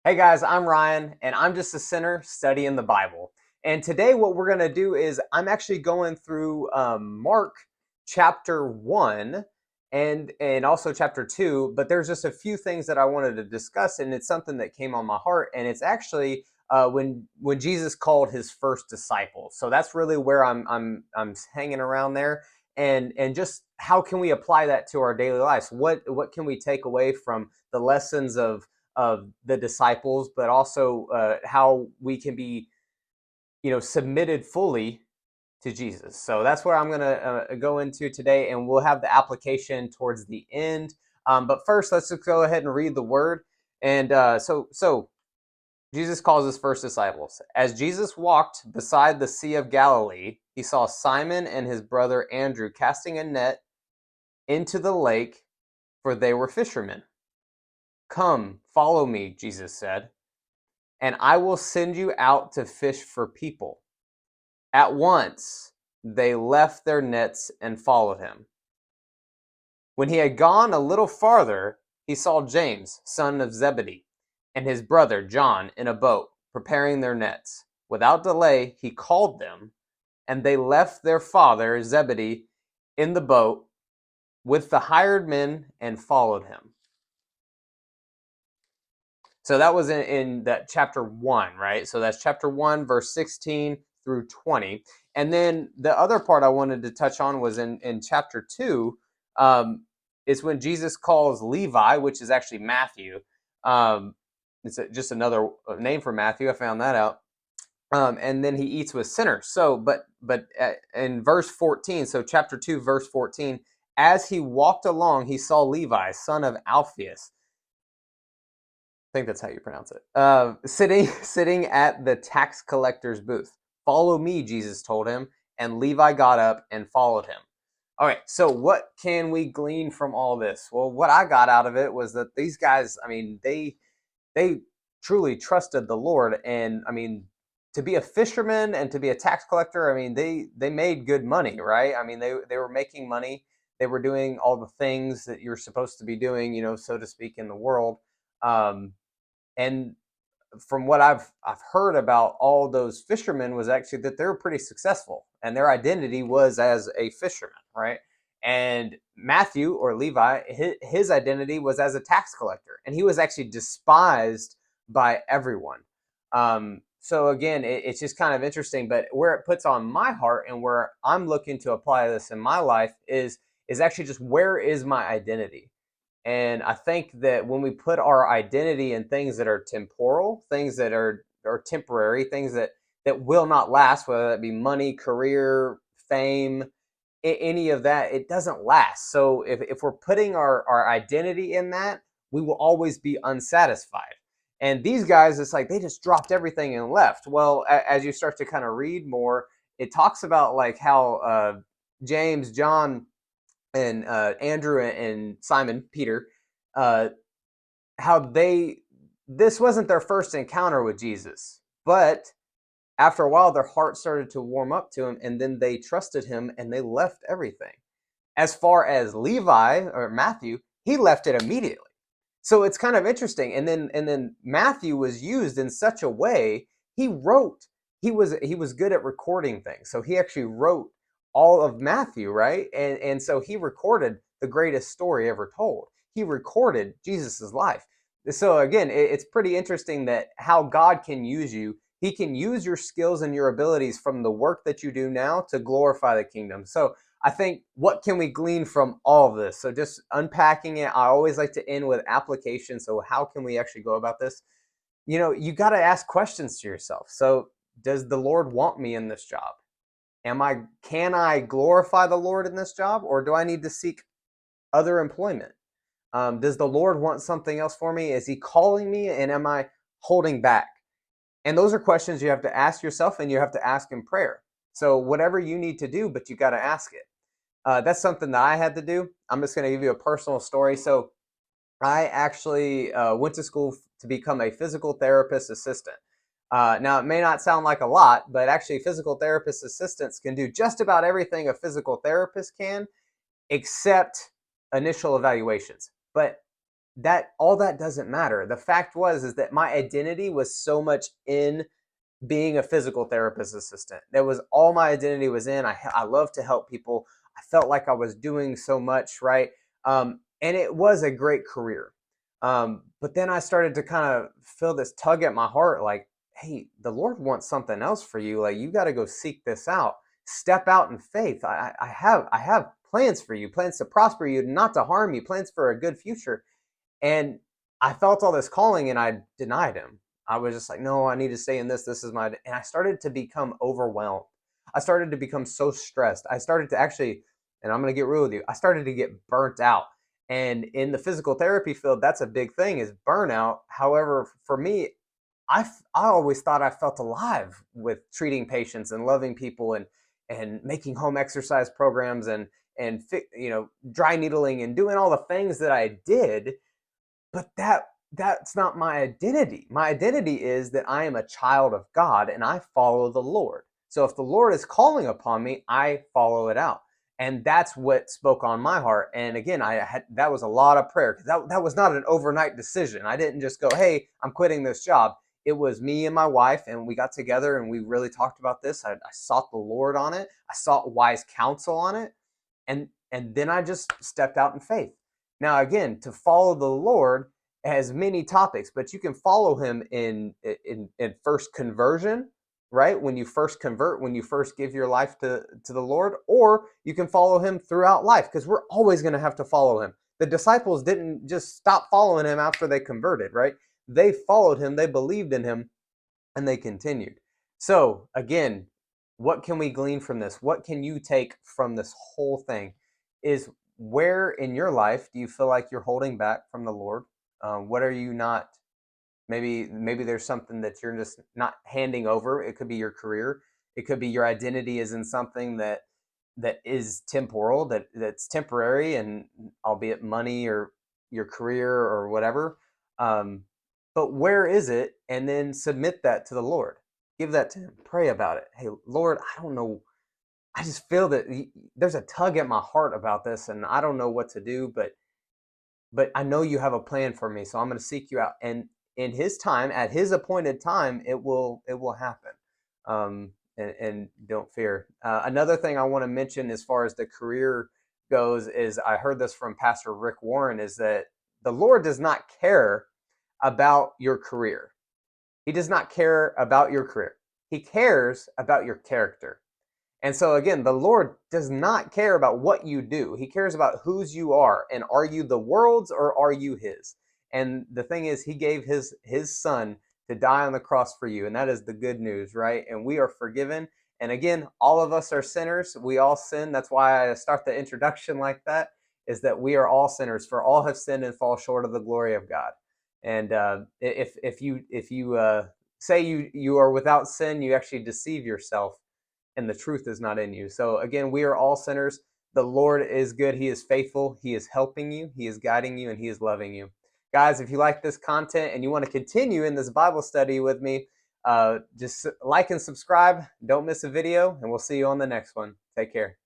Hey guys, I'm Ryan, and I'm just a sinner studying the Bible. And today, what we're going to do is I'm actually going through Mark chapter 1 and also chapter 2, but there's just a few things that I wanted to discuss, and it's something that came on my heart, and it's actually when Jesus called his first disciples. So that's really where I'm hanging around there, and just how can we apply that to our daily lives? What can we take away from the lessons of the disciples, but also how we can be, submitted fully to Jesus. So that's where I'm going to go into today, and we'll have the application towards the end. But first, let's just go ahead and read the word. And so Jesus calls his first disciples. As Jesus walked beside the Sea of Galilee, he saw Simon and his brother Andrew casting a net into the lake, for they were fishermen. Come, follow me, Jesus said, and I will send you out to fish for people. At once they left their nets and followed him. When he had gone a little farther, he saw James, son of Zebedee, and his brother John in a boat, preparing their nets. Without delay, he called them, and they left their father Zebedee in the boat with the hired men and followed him. So that was in that chapter 1, right? So that's chapter 1, verse 16 through 20. And then the other part I wanted to touch on was in chapter 2, is when Jesus calls Levi, which is actually Matthew. It's just another name for Matthew. I found that out. And then he eats with sinners. So, but in verse 14, so chapter 2, verse 14, as he walked along, he saw Levi, son of Alphaeus. I think that's how you pronounce it. Sitting at the tax collector's booth. Follow me, Jesus told him, and Levi got up and followed him. All right, so what can we glean from all this? Well, what I got out of it was that these guys, I mean, they truly trusted the Lord, and I mean, to be a fisherman and to be a tax collector, I mean, they made good money, right? I mean, they were making money. They were doing all the things that you're supposed to be doing, so to speak, in the world. Um, and from what I've heard about all those fishermen was actually that they were pretty successful, and their identity was as a fisherman, right? And Matthew, or Levi, his identity was as a tax collector, and he was actually despised by everyone. So again, it's just kind of interesting. But where it puts on my heart, and where I'm looking to apply this in my life, is actually just, where is my identity? And I think that when we put our identity in things that are temporal, things that are temporary, things that will not last, whether that be money, career, fame, any of that, it doesn't last. So if we're putting our identity in that, we will always be unsatisfied. And these guys, it's like they just dropped everything and left. Well, as you start to kind of read more, it talks about like how James, John, and Andrew and Simon Peter, uh, how they this wasn't their first encounter with Jesus, but after a while their heart started to warm up to him, and then they trusted him and they left everything. As far as Levi, or Matthew, he left it immediately. So it's kind of interesting. And then Matthew was used in such a way. He wrote. He was good at recording things. So he actually wrote all of Matthew, right? And so he recorded the greatest story ever told. He recorded Jesus's life. So again, it's pretty interesting that how God can use you. He can use your skills and your abilities from the work that you do now to glorify the kingdom. So I think, what can we glean from all of this? So just unpacking it, I always like to end with application. So how can we actually go about this? You got to ask questions to yourself. So does the Lord want me in this job? Can I glorify the Lord in this job, or do I need to seek other employment? Does the Lord want something else for me? Is he calling me, and am I holding back? And those are questions you have to ask yourself, and you have to ask in prayer. So whatever you need to do, but you got to ask it. That's something that I had to do. I'm just going to give you a personal story. So I actually went to school to become a physical therapist assistant. Now, it may not sound like a lot, but actually, physical therapist assistants can do just about everything a physical therapist can, except initial evaluations. But that all that doesn't matter. The fact is that my identity was so much in being a physical therapist assistant. That was all my identity was in. I love to help people. I felt like I was doing so much, right? And it was a great career. But then I started to kind of feel this tug at my heart, like, hey, the Lord wants something else for you. Like, you got to go seek this out. Step out in faith. I have plans for you, plans to prosper you, not to harm you, plans for a good future. And I felt all this calling and I denied him. I was just like, no, I need to stay in this. This is my, and I started to become overwhelmed. I started to become so stressed. I started to actually, and I'm going to get real with you, I started to get burnt out. And in the physical therapy field, that's a big thing is burnout. However, for me, I always thought I felt alive with treating patients and loving people and making home exercise programs and dry needling and doing all the things that I did, but that's not my identity. My identity is that I am a child of God and I follow the Lord. So if the Lord is calling upon me, I follow it out. And that's what spoke on my heart. And again, that was a lot of prayer because that was not an overnight decision. I didn't just go, hey, I'm quitting this job. It was me and my wife, and we got together and we really talked about this. I sought the Lord on it. I sought wise counsel on it. And then I just stepped out in faith. Now, again, to follow the Lord has many topics, but you can follow him in first conversion, right? When you first convert, when you first give your life to the Lord, or you can follow him throughout life because we're always going to have to follow him. The disciples didn't just stop following him after they converted, right? They followed him, they believed in him, and they continued. So, again, what can we glean from this? What can you take from this whole thing? Is where in your life do you feel like you're holding back from the Lord? What are you not? Maybe there's something that you're just not handing over. It could be your career. It could be your identity is in something that is temporal, that's temporary, and albeit money or your career or whatever. Um, but where is it? And then submit that to the Lord. Give that to Him. Pray about it. Hey, Lord, I don't know. I just feel that there's a tug at my heart about this, and I don't know what to do. But I know you have a plan for me, so I'm going to seek you out. And in His time, at His appointed time, it will happen. And don't fear. Another thing I want to mention as far as the career goes is I heard this from Pastor Rick Warren is that the Lord does not care about your career. He does not care about your career. He cares about your character. And so again, the Lord does not care about what you do. He cares about whose you are. And are you the world's or are you his? And the thing is, he gave his son to die on the cross for you. And that is the good news, right? And we are forgiven. And again, all of us are sinners. We all sin. That's why I start the introduction like that, is that we are all sinners. For all have sinned and fall short of the glory of God. And if you say you are without sin, you actually deceive yourself and the truth is not in you. So again, we are all sinners. The Lord is good. He is faithful. He is helping you. He is guiding you and he is loving you. Guys, if you like this content and you want to continue in this Bible study with me, just like and subscribe. Don't miss a video and we'll see you on the next one. Take care.